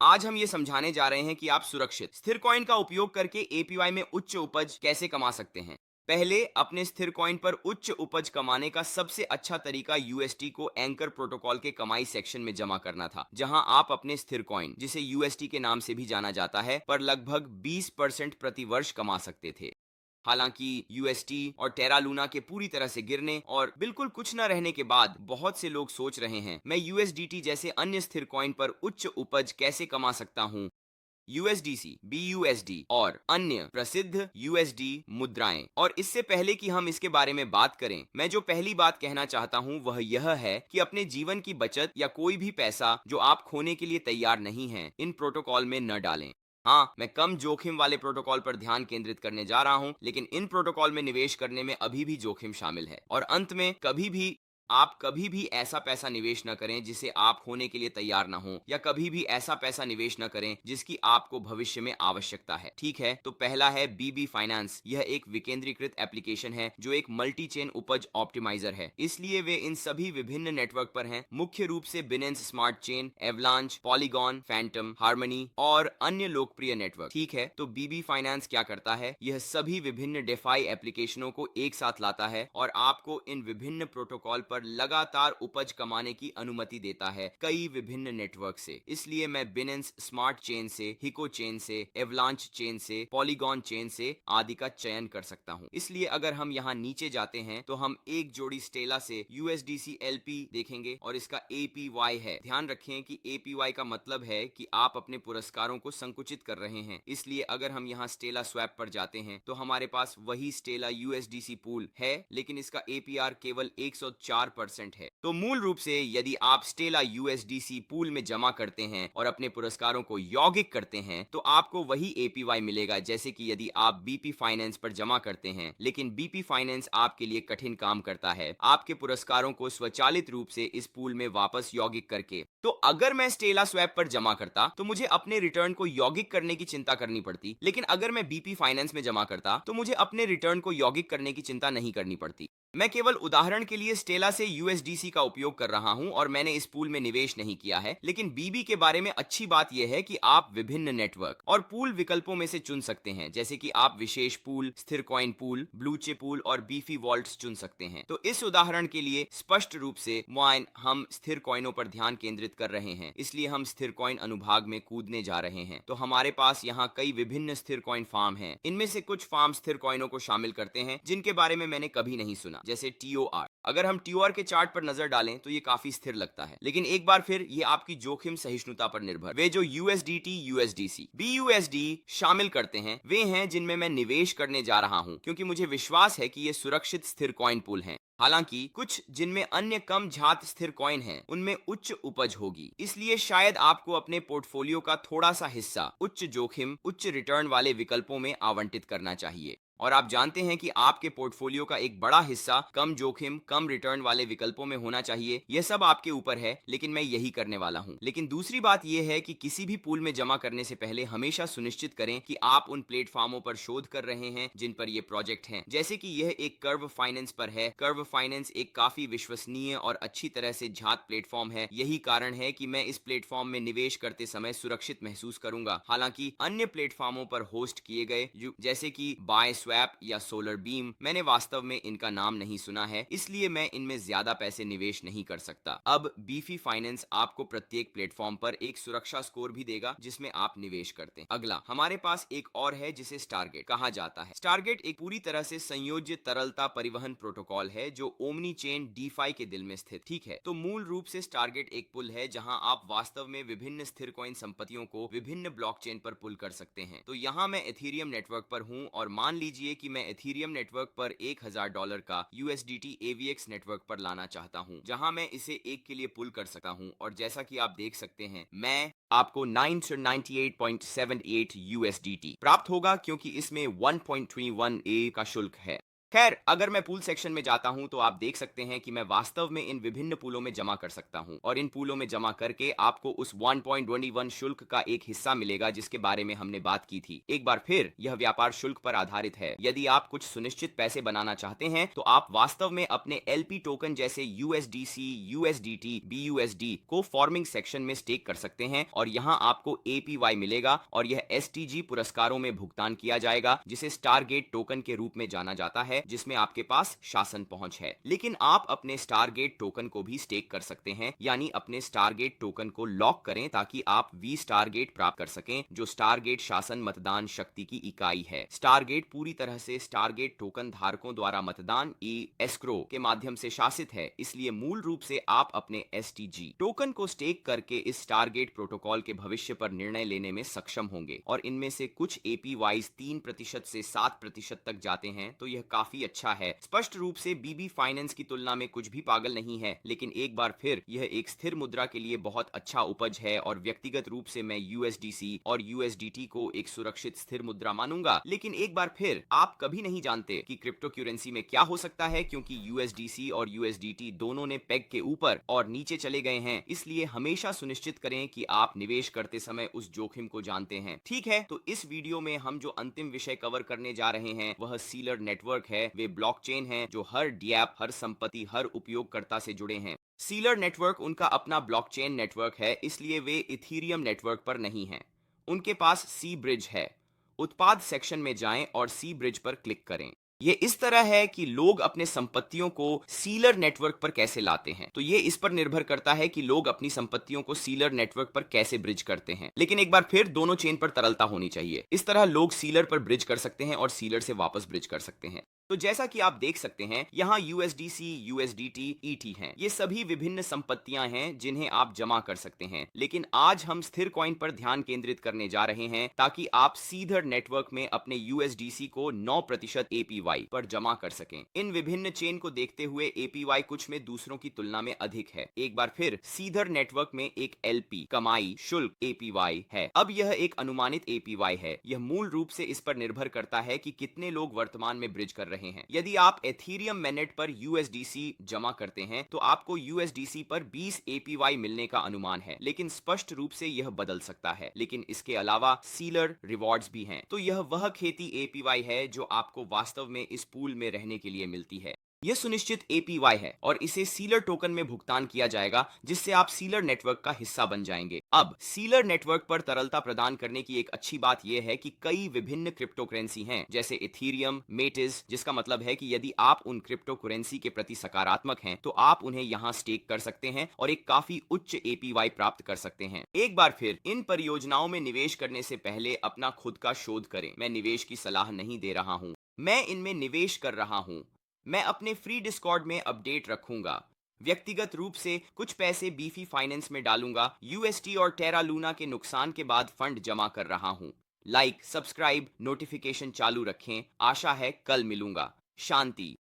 आज हम ये समझाने जा रहे हैं कि आप सुरक्षित स्थिर कॉइन का उपयोग करके एपीवाई में उच्च उपज कैसे कमा सकते हैं। पहले अपने स्थिर कॉइन पर उच्च उपज कमाने का सबसे अच्छा तरीका यूएसटी को एंकर प्रोटोकॉल के कमाई सेक्शन में जमा करना था, जहां आप अपने स्थिर कॉइन, जिसे यूएसटी के नाम से भी जाना जाता है, पर लगभग 20% प्रति वर्ष कमा सकते थे। हालांकि यूएसटी और टेरा लूना के पूरी तरह से गिरने और बिल्कुल कुछ न रहने के बाद बहुत से लोग सोच रहे हैं, मैं यूएसडीटी जैसे अन्य स्थिर कॉइन पर उच्च उपज कैसे कमा सकता हूं। यूएसडीसी, बीयूएसडी और अन्य प्रसिद्ध यूएसडी मुद्राएं। और इससे पहले कि हम इसके बारे में बात करें, मैं जो पहली बात कहना चाहता हूं वह यह है कि अपने जीवन की बचत या कोई भी पैसा जो आप खोने के लिए तैयार नहीं हैं, इन प्रोटोकॉल में न डालें। हाँ, मैं कम जोखिम वाले प्रोटोकॉल पर ध्यान केंद्रित करने जा रहा हूं, लेकिन इन प्रोटोकॉल में निवेश करने में अभी भी जोखिम शामिल है। और अंत में, आप कभी भी ऐसा पैसा निवेश न करें जिसे आप खोने के लिए तैयार न हो, या कभी भी ऐसा पैसा निवेश न करें जिसकी आपको भविष्य में आवश्यकता है। ठीक है, तो पहला है बीबी फाइनेंस। यह एक विकेंद्रीकृत एप्लीकेशन है जो एक मल्टी चेन उपज ऑप्टिमाइजर है, इसलिए वे इन सभी विभिन्न नेटवर्क पर हैं, मुख्य रूप से Binance smart chain, avalanche, polygon, Phantom, harmony और अन्य लोकप्रिय नेटवर्क। ठीक है, तो बीबी फाइनेंस क्या करता है? यह सभी विभिन्न डेफाई एप्लीकेशनों को एक साथ लाता है और आपको इन विभिन्न प्रोटोकॉल पर लगातार उपज कमाने की अनुमति देता है, कई विभिन्न नेटवर्क से। इसलिए मैं बिनेंस स्मार्ट चेन से, हिको चेन से, एवलांच चेन से, पॉलीगॉन चेन से आदि का चयन कर सकता हूं। इसलिए अगर हम यहाँ नीचे जाते हैं तो हम एक जोड़ी स्टेला से यूएसडीसी एलपी देखेंगे और इसका एपीवाई है। ध्यान रखें कि एपीवाई का मतलब है कि आप अपने पुरस्कारों को संकुचित कर रहे हैं। इसलिए अगर हम यहाँ स्टेला स्वैप पर जाते हैं तो हमारे पास वही स्टेला यूएसडीसी पूल है, लेकिन इसका एपीआर केवल 104% है। तो मूल रूप से यदि आप स्टेला यूएसडीसी पूल में जमा करते हैं और अपने पुरस्कारों को यौगिक करते हैं तो आपको वही एपीवाई मिलेगा जैसे कि यदि आप बीपी फाइनेंस पर जमा करते हैं। लेकिन बीपी फाइनेंस आपके लिए कठिन काम करता है, आपके पुरस्कारों को स्वचालित रूप से इस पूल में वापस यौगिक करके। तो अगर मैं स्टेला स्वैप पर जमा करता तो मुझे अपने रिटर्न को यौगिक करने की चिंता करनी पड़ती, लेकिन अगर मैं बीपी फाइनेंस में जमा करता तो मुझे अपने रिटर्न को यौगिक करने की चिंता नहीं करनी पड़ती। मैं केवल उदाहरण के लिए स्टेला से यूएसडीसी का उपयोग कर रहा हूं और मैंने इस पूल में निवेश नहीं किया है। लेकिन बीबी के बारे में अच्छी बात यह है कि आप विभिन्न नेटवर्क और पूल विकल्पों में से चुन सकते हैं, जैसे कि आप विशेष पूल, स्थिर coin pool, blue chip pool और बीफी वॉल्ट्स चुन सकते हैं। तो इस उदाहरण के लिए स्पष्ट रूप से हम स्थिर कॉइनों पर ध्यान केंद्रित कर रहे हैं, इसलिए हम स्थिर कॉइन अनुभाग में कूदने जा रहे हैं। तो हमारे पास यहाँ कई विभिन्न स्थिर कॉइन फार्म हैं। इनमें से कुछ फार्म स्थिर कॉइनों को शामिल करते हैं जिनके बारे में मैंने कभी नहीं सुना, जैसे टीओआर। अगर हम टीओआर के चार्ट पर नजर डालें तो ये काफी स्थिर लगता है, लेकिन एक बार फिर ये आपकी जोखिम सहिष्णुता पर निर्भर। वे जो यूएसडीटी, यूएसडीसी, बीयूएसडी शामिल करते हैं, वे हैं जिनमें मैं निवेश करने जा रहा हूं, क्योंकि मुझे विश्वास है कि ये सुरक्षित स्थिर कॉइन पूल हैं। हालांकि कुछ जिनमें अन्य कम झात स्थिर कॉइन हैं, उनमें उच्च उपज होगी, इसलिए शायद आपको अपने पोर्टफोलियो का थोड़ा सा हिस्सा उच्च जोखिम, उच्च रिटर्न वाले विकल्पों में आवंटित करना चाहिए। और आप जानते हैं कि आपके पोर्टफोलियो का एक बड़ा हिस्सा कम जोखिम, कम रिटर्न वाले विकल्पों में होना चाहिए। यह सब आपके ऊपर है, लेकिन मैं यही करने वाला हूं। लेकिन दूसरी बात यह है कि किसी भी पूल में जमा करने से पहले हमेशा सुनिश्चित करें कि आप उन प्लेटफॉर्मों पर शोध कर रहे हैं जिन पर ये प्रोजेक्ट हैं, जैसे कि यह एक कर्व फाइनेंस पर है। कर्व फाइनेंस एक काफी विश्वसनीय और अच्छी तरह से जात प्लेटफॉर्म है। यही कारण है कि मैं इस प्लेटफॉर्म में निवेश करते समय सुरक्षित महसूस करूंगा। हालांकि अन्य प्लेटफॉर्मों पर होस्ट किए गए जैसे कि बाय स्वैप या सोलर बीम, मैंने वास्तव में इनका नाम नहीं सुना है, इसलिए मैं इनमें ज्यादा पैसे निवेश नहीं कर सकता। अब बीफी फाइनेंस आपको प्रत्येक प्लेटफॉर्म पर एक सुरक्षा स्कोर भी देगा जिसमें आप निवेश करते हैं। अगला हमारे पास एक और है जिसे स्टारगेट कहा जाता है। स्टारगेट एक पूरी तरह से संयोजित तरलता परिवहन प्रोटोकॉल है जो ओमनी चेन डीफाई के दिल में स्थित। ठीक है, तो मूल रूप से स्टारगेट एक पुल है जहां आप वास्तव में विभिन्न स्थिर कॉइन संपत्तियों को विभिन्न ब्लॉकचेन पर पुल कर सकते हैं। तो यहाँ मैं एथीरियम नेटवर्क पर हूँ और मान लीजिए कि मैं एथीरियम नेटवर्क पर $1000 का यूएसडीटी एवीएक्स नेटवर्क पर लाना चाहता हूँ, जहां मैं इसे एक के लिए पुल कर सकता हूँ। और जैसा कि आप देख सकते हैं, मैं आपको 998.78 यूएसडीटी प्राप्त होगा, क्योंकि इसमें 1.31 ए का शुल्क है। खैर, अगर मैं पूल सेक्शन में जाता हूं तो आप देख सकते हैं कि मैं वास्तव में इन विभिन्न पूलों में जमा कर सकता हूं और इन पूलों में जमा करके आपको उस 1.21 शुल्क का एक हिस्सा मिलेगा जिसके बारे में हमने बात की थी। एक बार फिर यह व्यापार शुल्क पर आधारित है। यदि आप कुछ सुनिश्चित पैसे बनाना चाहते हैं तो आप वास्तव में अपने एलपी टोकन जैसे यूएसडीसी, यूएसडीटी, बीयूएसडी को फॉर्मिंग सेक्शन में स्टेक कर सकते हैं और यहां आपको एपीवाई मिलेगा और यह एसटीजी पुरस्कारों में भुगतान किया जाएगा जिसे स्टारगेट टोकन के रूप में जाना जाता है, जिसमें आपके पास शासन पहुंच है। लेकिन आप अपने स्टारगेट टोकन को भी स्टेक कर सकते हैं, यानी अपने स्टारगेट टोकन को लॉक करें ताकि आप वी स्टारगेट प्राप्त कर सकें, जो स्टारगेट शासन मतदान शक्ति की इकाई है। स्टारगेट पूरी तरह से स्टारगेट टोकन धारकों द्वारा मतदान एस्क्रो के माध्यम से शासित है, इसलिए मूल रूप से आप अपने एसटीजी टोकन को स्टेक करके इस स्टारगेट प्रोटोकॉल के भविष्य पर निर्णय लेने में सक्षम होंगे और इनमें से कुछ एपीवाइज 3% से 7% तक जाते हैं, तो यह काफी अच्छा है। स्पष्ट रूप से बीबी फाइनेंस की तुलना में कुछ भी पागल नहीं है, लेकिन एक बार फिर यह एक स्थिर मुद्रा के लिए बहुत अच्छा उपज है और व्यक्तिगत रूप से मैं यूएसडीसी और यूएसडीटी को एक सुरक्षित स्थिर मुद्रा मानूंगा। लेकिन एक बार फिर आप कभी नहीं जानते कि क्रिप्टो करेंसी में क्या हो सकता है, क्योंकि यूएसडीसी और यूएसडीटी दोनों ने पेग के ऊपर और नीचे चले गए हैं, इसलिए हमेशा सुनिश्चित करें कि आप निवेश करते समय उस जोखिम को जानते हैं। ठीक है, तो इस वीडियो में हम जो अंतिम विषय कवर करने जा रहे हैं वह सीलर नेटवर्क है। वे ब्लॉकचेन हैं जो हर डैप, हर संपत्ति, हर उपयोगकर्ता से जुड़े हैं। सीलर नेटवर्क उनका अपना ब्लॉकचेन नेटवर्क है, इसलिए वे इथीरियम नेटवर्क पर नहीं हैं। उनके पास सी ब्रिज है। उत्पाद सेक्शन में जाएं और सी ब्रिज पर क्लिक करें। ये इस तरह है कि लोग अपने संपत्तियों को सीलर नेटवर्क पर कैसे लाते हैं, तो ये इस पर निर्भर करता है कि लोग अपनी संपत्तियों को सीलर नेटवर्क पर कैसे ब्रिज करते हैं। लेकिन एक बार फिर दोनों चेन पर तरलता होनी चाहिए। इस तरह लोग सीलर पर ब्रिज कर सकते हैं और सीलर से वापस ब्रिज कर सकते हैं। तो जैसा कि आप देख सकते हैं यहाँ यूएसडीसी, यूएसडीटी, ईटी हैं। ये सभी विभिन्न संपत्तियां हैं जिन्हें आप जमा कर सकते हैं। लेकिन आज हम स्थिर कॉइन पर ध्यान केंद्रित करने जा रहे हैं ताकि आप सीधर नेटवर्क में अपने यूएसडीसी को 9% एपीवाई पर जमा कर सकें। इन विभिन्न चेन को देखते हुए एपीवाई कुछ में दूसरों की तुलना में अधिक है। एक बार फिर सीधर नेटवर्क में एक एलपी कमाई शुल्क एपीवाई है। अब यह एक अनुमानित एपीवाई है। यह मूल रूप से इस पर निर्भर करता है कि कितने लोग वर्तमान में ब्रिज कर रहे हैं। यदि आप एथीरियम मैनेट पर यूएसडीसी जमा करते हैं तो आपको यूएसडीसी पर 20 एपीवाई मिलने का अनुमान है, लेकिन स्पष्ट रूप से यह बदल सकता है। लेकिन इसके अलावा सीलर रिवॉर्ड्स भी हैं। तो यह वह खेती एपीवाई है जो आपको वास्तव में इस पूल में रहने के लिए मिलती है। यह सुनिश्चित एपीवाई है और इसे सीलर टोकन में भुगतान किया जाएगा, जिससे आप सीलर नेटवर्क का हिस्सा बन जाएंगे। अब सीलर नेटवर्क पर तरलता प्रदान करने की एक अच्छी बात यह है कि कई विभिन्न क्रिप्टो करेंसी हैं, जैसे इथीरियम, मेटिस, जिसका मतलब है कि यदि आप उन क्रिप्टो करेंसी के प्रति सकारात्मक हैं तो आप उन्हें यहां स्टेक कर सकते हैं और एक काफी उच्च एपीवाई प्राप्त कर सकते हैं। एक बार फिर इन परियोजनाओं में निवेश करने से पहले अपना खुद का शोध करें। मैं निवेश की सलाह नहीं दे रहा हूं, मैं इनमें निवेश कर रहा हूं। मैं अपने फ्री डिस्कॉर्ड में अपडेट रखूंगा। व्यक्तिगत रूप से कुछ पैसे बीफी फाइनेंस में डालूंगा। यूएसटी और टेरा लूना के नुकसान के बाद फंड जमा कर रहा हूं। लाइक, सब्सक्राइब, नोटिफिकेशन चालू रखें। आशा है कल मिलूंगा। शांति।